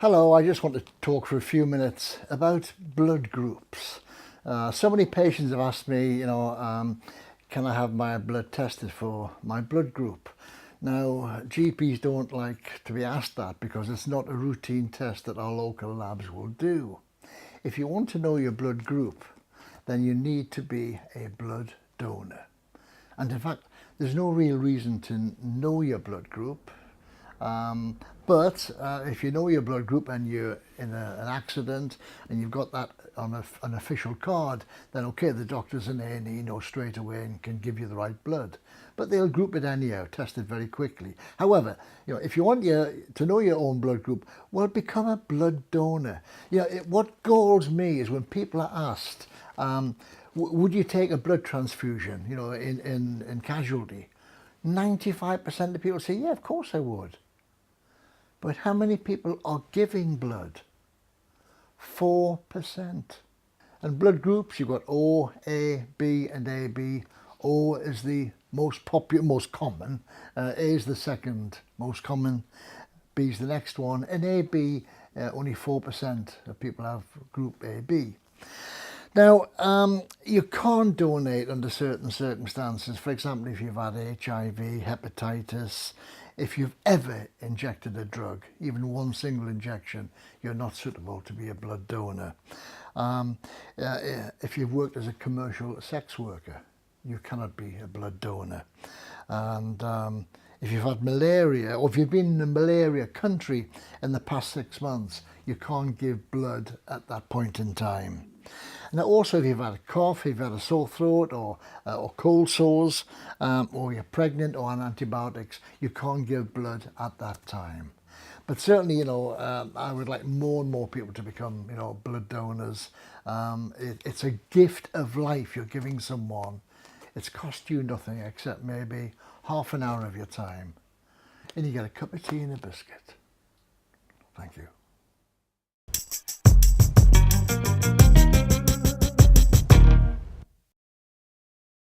Hello, I just want to talk for a few minutes about blood groups. So many patients have asked me, can I have my blood tested for my blood group? Now, GPs don't like to be asked that because it's not a routine test that our local labs will do. If you want to know your blood group, then you need to be a blood donor. And in fact, there's no real reason to know your blood group. But if you know your blood group and you're in an accident and you've got that on an official card, then okay, the doctors and A&E know straight away and can give you the right blood. But they'll group it anyhow, test it very quickly. However, if you want to know your own blood group, well, become a blood donor. What galls me is when people are asked, would you take a blood transfusion, in casualty? 95% of people say, yeah, of course I would. But how many people are giving blood? 4%. And blood groups, you've got O, A, B and AB. O is the most popular, most common. A is the second most common. B is the next one. And AB, only 4% of people have group AB. Now, you can't donate under certain circumstances. For example, if you've had HIV, hepatitis, if you've ever injected a drug, even one single injection, you're not suitable to be a blood donor. If you've worked as a commercial sex worker, you cannot be a blood donor. And if you've had malaria, or if you've been in a malaria country in the past 6 months, you can't give blood at that point in time. Now also, if you've had a cough, if you've had a sore throat or cold sores, or you're pregnant or on antibiotics, you can't give blood at that time. But certainly, I would like more and more people to become, blood donors. It's a gift of life you're giving someone. It's cost you nothing except maybe half an hour of your time. And you get a cup of tea and a biscuit. Thank you.